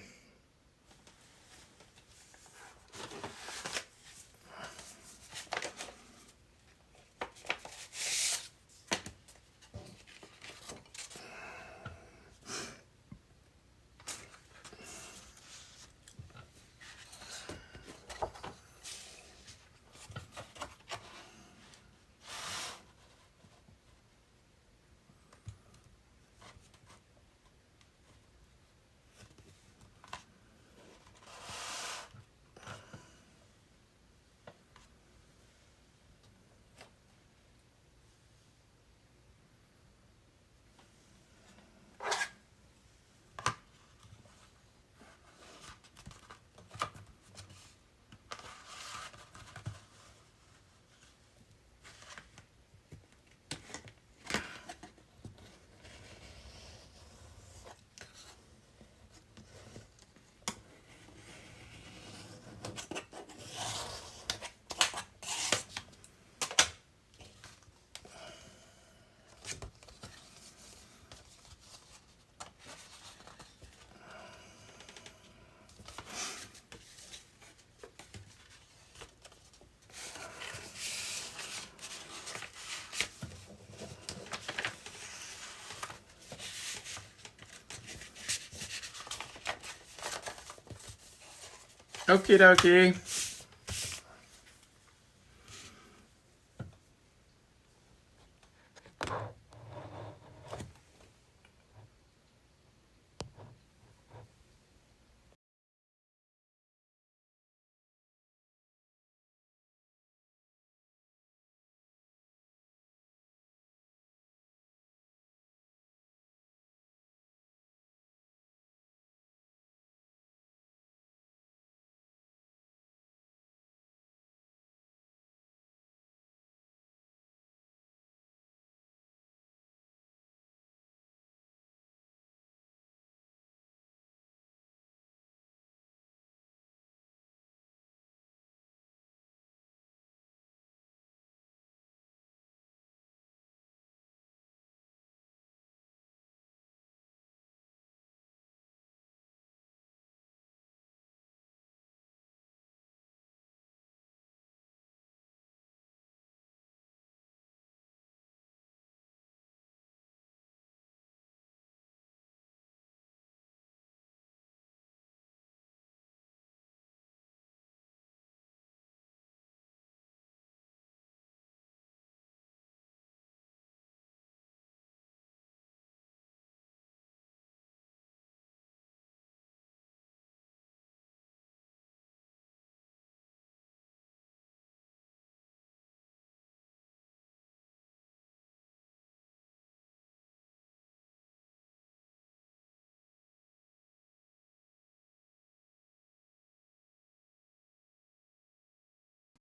Okie dokie.